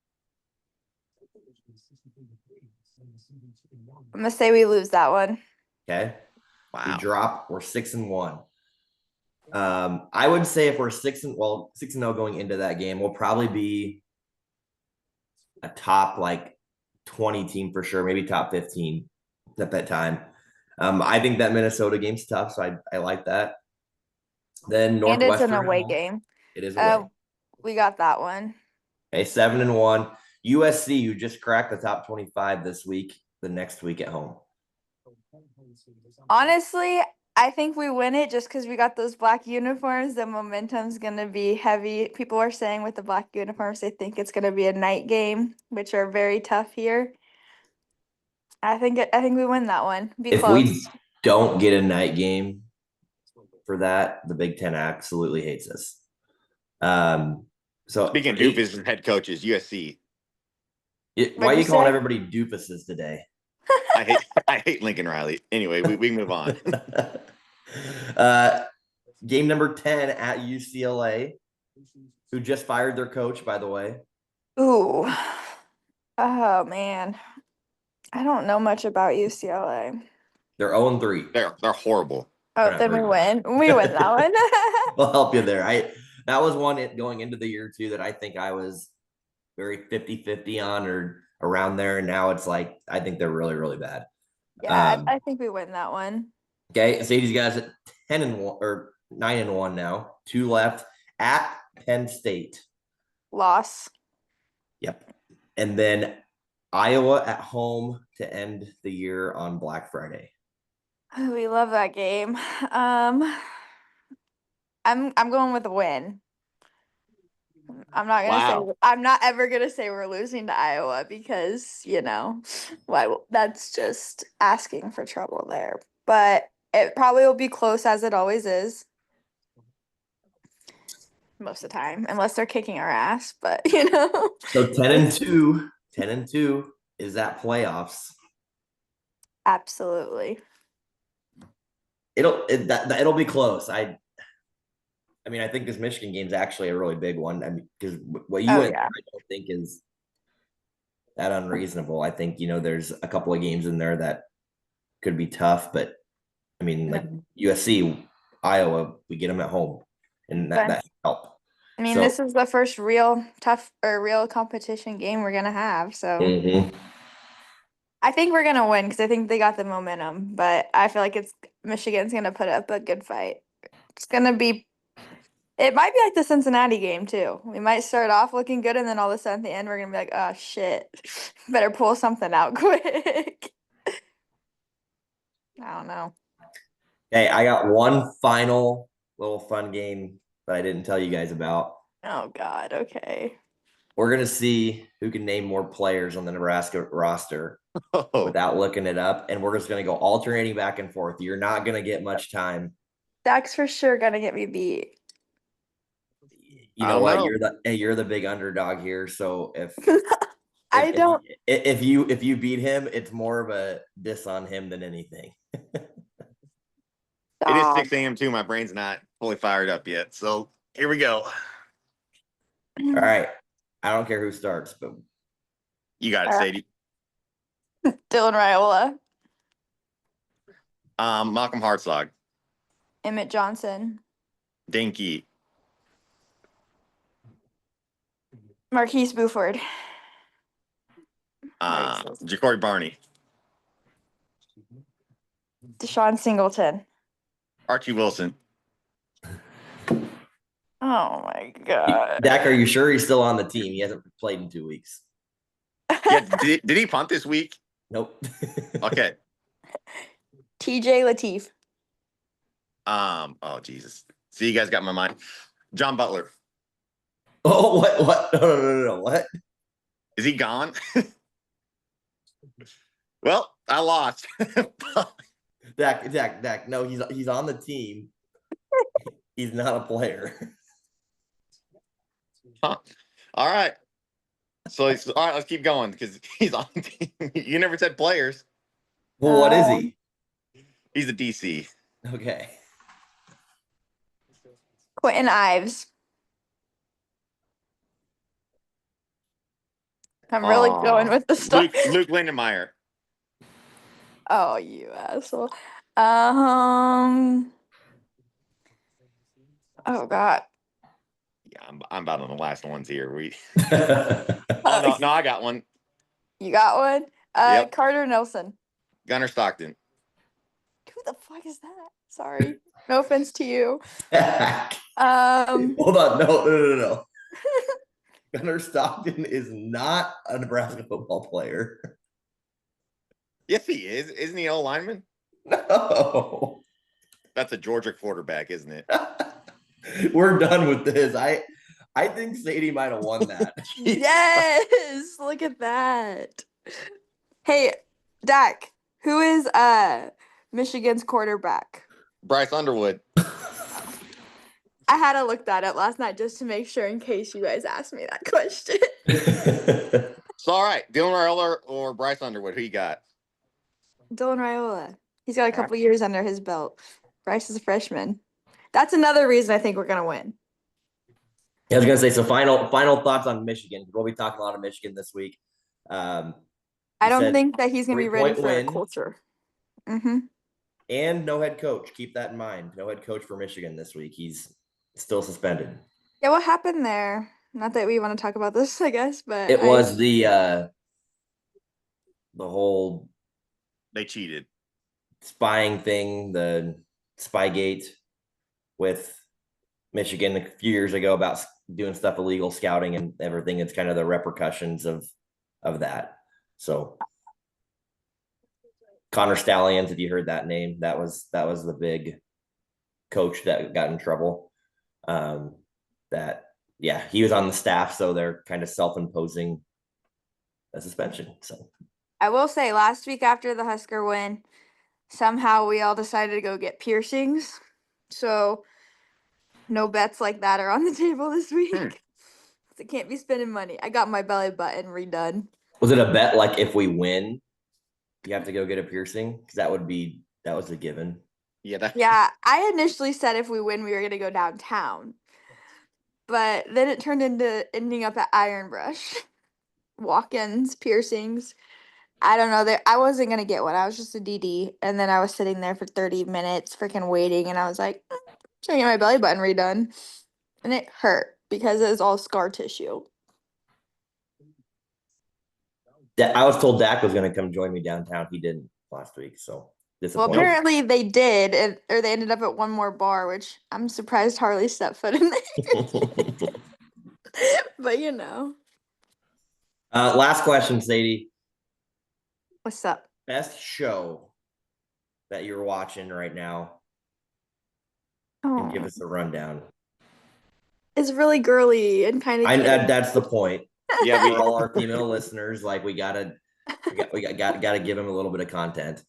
I'm gonna say we lose that one. Okay. wow. We drop. We're 6-1. I would say if we're 6-0 going into that game, we'll probably be a top like 20 team for sure, maybe top 15 at that time. I think that Minnesota game's tough, so I like that. Then Northwestern. And it's an away game. It is away. We got that one. Okay, 7-1. USC, who just cracked the top 25 this week, the next week at home. Honestly, I think we win it just because we got those black uniforms. The momentum's gonna be heavy. People are saying with the black uniforms, they think it's gonna be a night game, which are very tough here. I think we win that one. Be If close. we don't get a night game for that, the Big Ten absolutely hates us. So Speaking of doofus and head coaches, USC. why are you you calling say? everybody doofuses today? I hate Lincoln Riley. Anyway, we can move on. Game number 10 at UCLA, who just fired their coach, by the way. Ooh. Oh man. I don't know much about UCLA. They're 0-3. They're horrible. Oh, not then we very win. We win that one. We'll help you there. That was one going into the year too that I think I was very 50-50 on or around there. And now it's like I think they're really, really bad. Yeah, I think we win that one. Okay. Sadie's guys at 10-1 or 9-1 now. 2 left at Penn State. Loss. Yep. And then Iowa at home to end the year on Black Friday. We love that game. I'm going with a win. I'm not gonna Wow. say I'm not ever gonna say we're losing to Iowa because, that's just asking for trouble there. But it probably will be close as it always is. Most of the time, unless they're kicking our ass, but So 10-2 is that playoffs. Absolutely. It'll be close. I mean, I think this Michigan game is actually a really big one. I mean, because what you went through, I don't think is that unreasonable. I think there's a couple of games in there that could be tough, but I mean, like USC, Iowa, we get them at home, and that help. I mean, this is the first real tough or real competition game we're gonna have, so I think we're gonna win because I think they got the momentum. But I feel like Michigan's gonna put up a good fight. It might be like the Cincinnati game too. We might start off looking good, and then all of a sudden at the end we're gonna be like, "Oh shit, better pull something out quick." I don't know. Hey, I got one final little fun game that I didn't tell you guys about. Oh God. Okay. We're gonna see who can name more players on the Nebraska roster without looking it up, and we're just gonna go alternating back and forth. You're not gonna get much time. Dak's for sure gonna get me beat. You know what? You're the big underdog here. So if if you beat him, it's more of a diss on him than anything. It is 6 a.m. too. My brain's not fully fired up yet. So here we go. All right. I don't care who starts, but you got it, Sadie. Dylan Raiola. Malcolm Hartzog. Emmett Johnson. Dinky. Marquise Buford. Jacory Barney. Deshaun Singleton. Archie Wilson. Oh my God. Dak, are you sure he's still on the team? He hasn't played in 2 weeks. Yeah, did he punt this week? Nope. Okay. TJ Lateef. Oh Jesus. See, you guys got my mind. John Butler. Oh, what? No. What? Is he gone? Well, I lost. Dak. No, he's on the team. He's not a player. Huh. All right. So all right, let's keep going because he's on the team. You never said players. Well, what is he? He's a DC. Okay. Quentin Ives. I'm really going with the stuff. Luke Lindenmeyer. Oh, you asshole. Oh God. Yeah, I'm about on the last ones here. Uh, No, I got one. You got one? Yep. Carter Nelson. Gunnar Stockton. Who the fuck is that? Sorry. No offense to you. Hold on. No. Gunnar Stockton is not a Nebraska football player. Yes, he is. Isn't he an lineman? No. That's a Georgia quarterback, isn't it? We're done with this. I think Sadie might have won that. Yes. Look at that. Hey, Dak, who is Michigan's quarterback? Bryce Underwood. I had to look that up last night just to make sure in case you guys asked me that question. So, all right, Dylan Raiola or Bryce Underwood, who you got? Dylan Raiola. He's got a couple years under his belt. Bryce is a freshman. That's another reason I think we're gonna win. I was gonna say, so final thoughts on Michigan. We'll be talking a lot of Michigan this week. I don't think that he's gonna be ready for a culture. And no head coach. Keep that in mind. No head coach for Michigan this week. He's still suspended. Yeah, what happened there? Not that we want to talk about this, I guess, but it was the whole they cheated spying thing, the Spygate with Michigan a few years ago about doing stuff illegal, scouting and everything. It's kind of the repercussions of that. So Connor Stallions, if you heard that name, that was the big coach that got in trouble. He was on the staff, so they're kind of self-imposing a suspension. So I will say, last week after the Husker win, somehow we all decided to go get piercings. So no bets like that are on the table this week. I can't be spending money. I got my belly button redone. Was it a bet like if we win, you have to go get a piercing? Because that was a given. Yeah, I initially said if we win, we were gonna go downtown. But then it turned into ending up at Iron Brush. Walk-ins, piercings. I don't know. I wasn't gonna get one. I was just a DD, and then I was sitting there for 30 minutes, freaking waiting, and I was like, I'm trying to get my belly button redone, and it hurt because it was all scar tissue. I was told Dak was gonna come join me downtown. He didn't last week, so well, apparently they did, or they ended up at one more bar, which I'm surprised Harley stepped foot in there. But you know. Last question, Sadie. What's up? Best show that you're watching right now. Oh. And give us a rundown. It's really girly and kind of. That's the point. Yeah, we all our female listeners, like we gotta give them a little bit of content.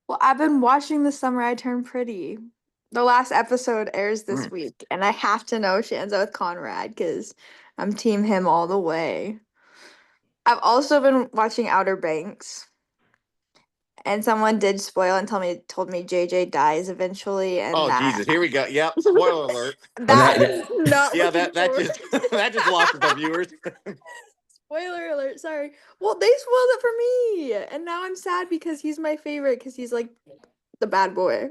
Well, I've been watching The Summer I Turned Pretty. The last episode airs this week, and I have to know she ends up with Conrad because I'm team him all the way. I've also been watching Outer Banks, and someone did spoil and told me JJ dies eventually. And Jesus, here we go. Yep, spoiler alert. That just lost the viewers. Spoiler alert, sorry. Well, they spoiled it for me. And now I'm sad because he's my favorite because he's like the bad boy.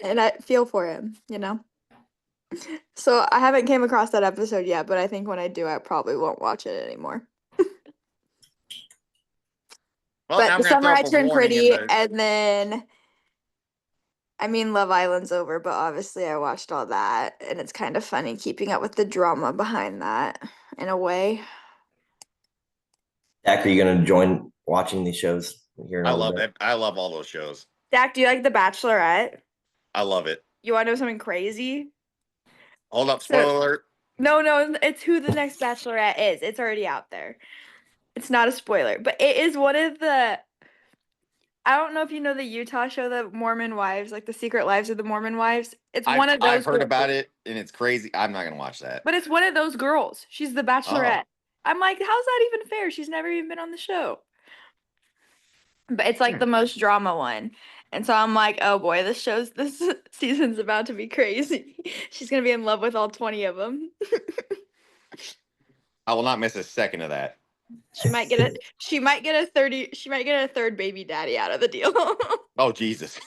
And I feel for him, you know? So I haven't came across that episode yet, but I think when I do, I probably won't watch it anymore. But The Summer I Turned Pretty, and then, I mean, Love Island's over, but obviously I watched all that. And it's kind of funny keeping up with the drama behind that in a way. Dak, are you going to join watching these shows here? I love it. I love all those shows. Dak, do you like The Bachelorette? I love it. You want to know something crazy? Hold up, So- spoiler alert. No, it's who the next Bachelorette is. It's already out there. It's not a spoiler, but it is one of the. I don't know if you know the Utah show, the Mormon Wives, like the Secret Lives of the Mormon Wives. It's one of those. I've heard about girls. it, and it's crazy. I'm not gonna watch that. But it's one of those girls. She's the Bachelorette. I'm like, how's that even fair? She's never even been on the show. But it's like the most drama one. And so I'm like, oh boy, this season's about to be crazy. She's gonna be in love with all 20 of them. I will not miss a second of that. She might get a third baby daddy out of the deal. Oh Jesus.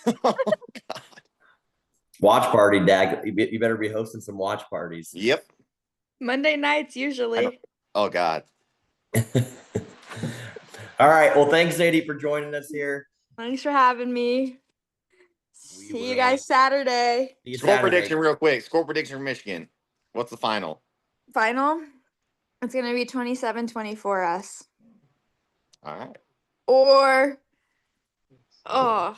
Watch party, Dak. You better be hosting some watch parties. Yep. Monday nights usually. Oh God. All right. Well, thanks, Sadie, for joining us here. Thanks for having me. See you guys Saturday. Score prediction real quick. Score prediction for Michigan. What's the final? Final? It's gonna be 27-24 us. All right. Or yeah,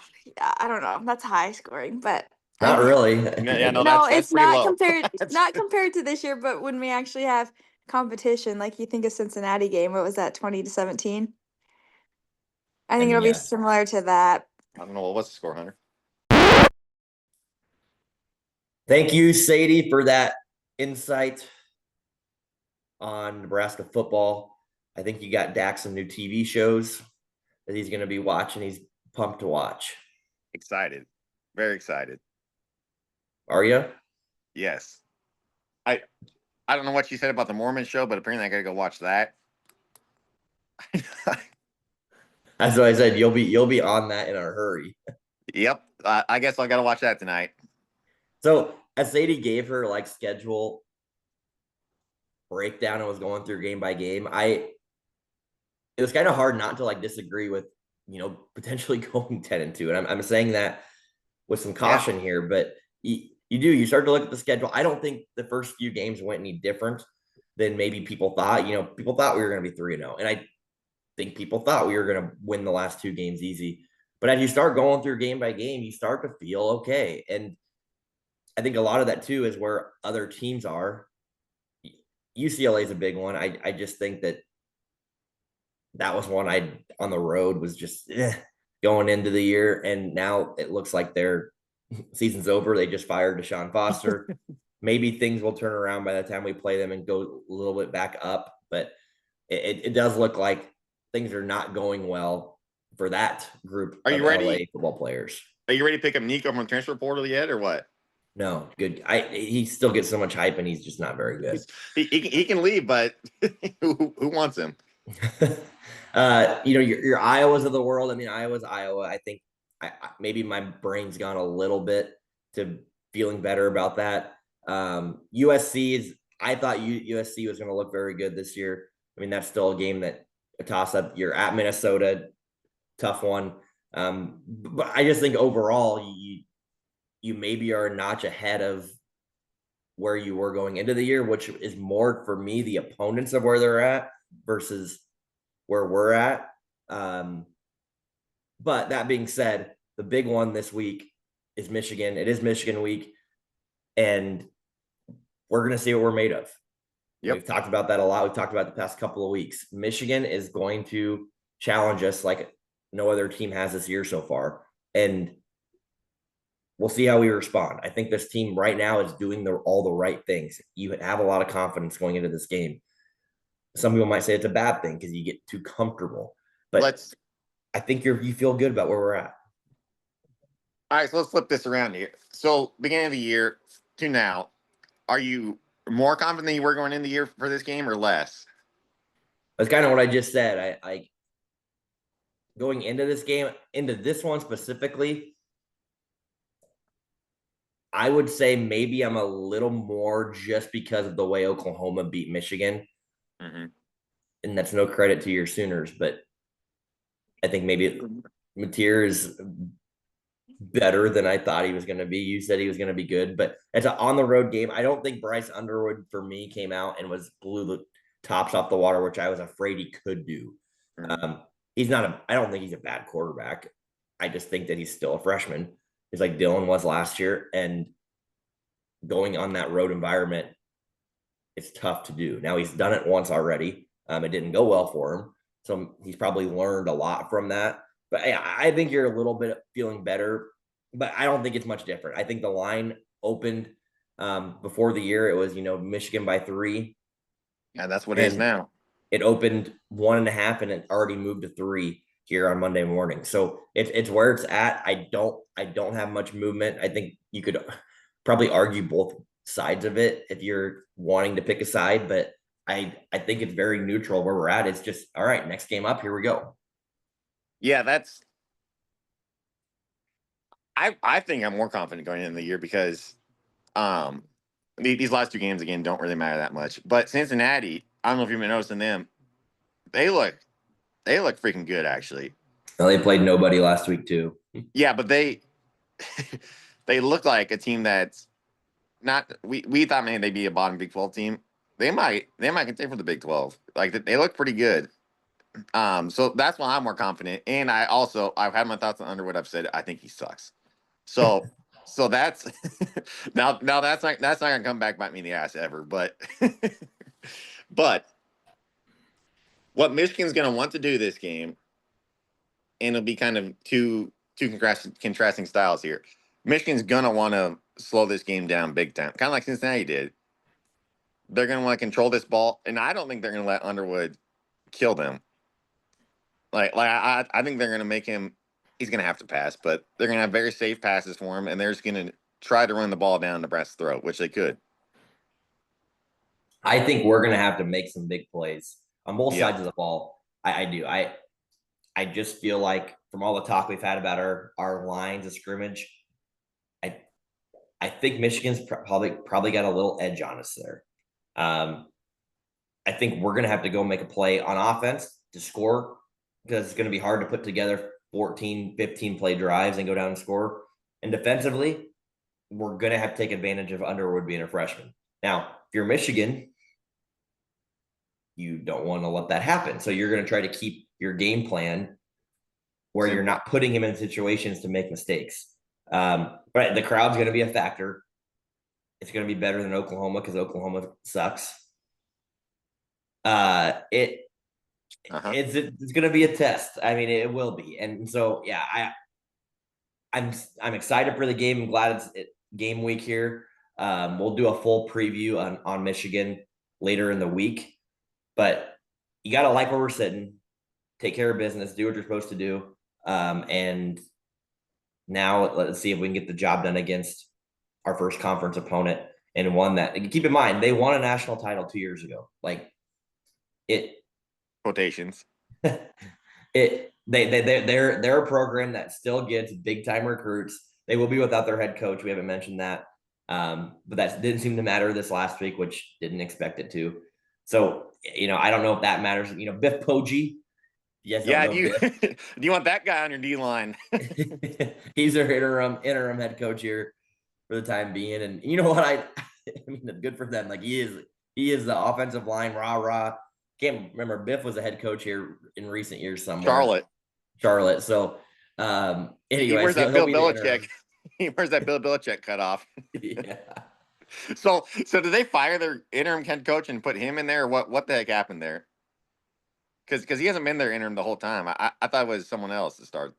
I don't know. That's high scoring, but Not really. Yeah, no, no, that's it's not pretty low. not compared to this year, but when we actually have competition, like you think of Cincinnati game, what was that, 20-17? I think it'll be similar to that. I don't know. What's the score, Hunter? Thank you, Sadie, for that insight on Nebraska football. I think you got Dak some new TV shows that he's going to be watching. He's pumped to watch. Excited. Very excited. Are you? Yes. I don't know what you said about the Mormon show, but apparently I got to go watch that. That's what I said. You'll be on that in a hurry. Yep. I guess I got to watch that tonight. So as Sadie gave her like schedule breakdown and was going through game by game, it was kind of hard not to like disagree with, potentially going 10-2. And I'm saying that with some caution here, but you start to look at the schedule. I don't think the first few games went any different than maybe people thought. People thought we were going to be 3-0. And I think people thought we were going to win the last two games easy. But as you start going through game by game, you start to feel okay. And I think a lot of that too is where other teams are. UCLA is a big one. I just think that was one on the road was just going into the year. And now it looks like their season's over. They just fired Deshaun Foster. Maybe things will turn around by the time we play them and go a little bit back up. But it does look like things are not going well for that group of LA football players. Are you ready to pick up Nico from the transfer portal yet or what? No, good. He still gets so much hype and he's just not very good. He can leave, but who wants him? Your Iowas of the world. I mean, Iowa's Iowa. I think maybe my brain's gone a little bit to feeling better about that. USC I thought USC was going to look very good this year. I mean, that's still a game that a toss up. You're at Minnesota, tough one. But I just think overall, you maybe are a notch ahead of where you were going into the year, which is more for me the opponents of where they're at versus where we're at. But that being said, the big one this week is Michigan. It is Michigan week, and we're going to see what we're made of. Yep. We've talked about that a lot. We've talked about the past couple of weeks. Michigan is going to challenge us like no other team has this year so far. And we'll see how we respond. I think this team right now is doing all the right things. You have a lot of confidence going into this game. Some people might say it's a bad thing because you get too comfortable. But I think you feel good about where we're at. All right, so let's flip this around here. So beginning of the year to now, are you more confident than you were going into the year for this game or less? That's kind of what I just said. I going into this game, into this one specifically, I would say maybe I'm a little more just because of the way Oklahoma beat Michigan. Mm-hmm. And that's no credit to your Sooners, but I think maybe Mateer is better than I thought he was going to be. You said he was going to be good, but it's an on-the-road game. I don't think Bryce Underwood, for me, came out and blew the tops off the water, which I was afraid he could do. Mm-hmm. I don't think he's a bad quarterback. I just think that he's still a freshman. He's like Dylan was last year, and going on that road environment is tough to do. Now he's done it once already. It didn't go well for him. So he's probably learned a lot from that. But I think you're a little bit feeling better, but I don't think it's much different. I think the line opened before the year. It was, Michigan by 3. Yeah, that's what it is now. It opened 1.5 and it already moved to 3 here on Monday morning. So it's where it's at. I don't have much movement. I think you could probably argue both sides of it if you're wanting to pick a side, but I think it's very neutral where we're at. It's just, all right, next game up, here we go. Yeah, I think I'm more confident going into the year because these last 2 games again don't really matter that much. But Cincinnati, I don't know if you've been noticing them, they look freaking good actually. Well, they played nobody last week too. Yeah, but they look like a team that's not. We thought maybe they'd be a bottom Big 12 team. They might contend for the Big 12. Like they look pretty good. So that's why I'm more confident. And I've had my thoughts on Underwood. I've said I think he sucks. So that's now that's not gonna come back bite me in the ass ever. But what Michigan's gonna want to do this game, and it'll be kind of two contrasting styles here. Michigan's gonna want to slow this game down big time, kind of like Cincinnati did. They're gonna want to control this ball, and I don't think they're gonna let Underwood kill them. I think they're gonna make him. He's gonna have to pass, but they're gonna have very safe passes for him, and they're just gonna try to run the ball down Nebraska's throat, which they could. I think we're gonna have to make some big plays on both sides of the ball. I do. I just feel like from all the talk we've had about our lines of scrimmage, I think Michigan's probably got a little edge on us there. I think we're gonna have to go make a play on offense to score because it's gonna be hard to put together 14, 15 play drives and go down and score. And defensively, we're gonna have to take advantage of Underwood being a freshman. Now, if you're Michigan, you don't want to let that happen. So you're going to try to keep your game plan where you're not putting him in situations to make mistakes. But the crowd's going to be a factor. It's going to be better than Oklahoma because Oklahoma sucks. It's going to be a test. I mean, it will be. And so, yeah, I'm excited for the game. I'm glad it's game week here. We'll do a full preview on Michigan later in the week, but you got to like where we're sitting, take care of business, do what you're supposed to do. And now let's see if we can get the job done against our first conference opponent and one that, keep in mind, they won a national title 2 years ago. Like quotations. They're a program that still gets big time recruits. They will be without their head coach. We haven't mentioned that. But that didn't seem to matter this last week, which didn't expect it to. So, I don't know if that matters. Biff Poggi. Yes. Yeah. Do you want that guy on your D line? He's our interim head coach here for the time being. And you know what? I mean, good for them. Like he is the offensive line, rah. Can't remember. Biff was a head coach here in recent years somewhere. Charlotte. So, anyway, he wears that Bill Belichick. He wears that Bill Belichick cutoff. Yeah. So did they fire their interim head coach and put him in there? Or what the heck happened there? Because he hasn't been their interim the whole time. I thought it was someone else to start.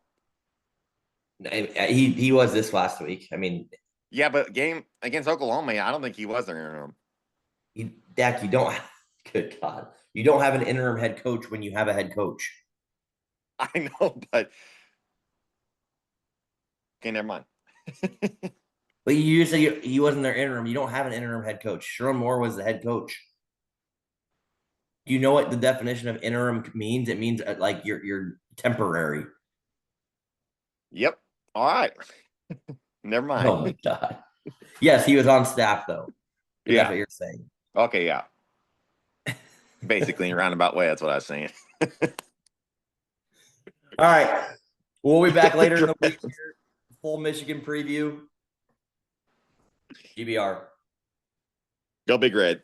He was this last week. I mean, yeah, but game against Oklahoma, I don't think he was their interim. Dak, you don't. Good God, you don't have an interim head coach when you have a head coach. I know, but okay, never mind. But you say he wasn't their interim. You don't have an interim head coach. Sherman Moore was the head coach. Do you know what the definition of interim means? It means like you're temporary. Yep. All right. Never mind. Oh my God. Yes, he was on staff though. That's what you're saying. Okay, yeah. Basically, in a roundabout way, that's what I was saying. All right. We'll be back later in the week here. Full Michigan preview. GBR. Go Big Red.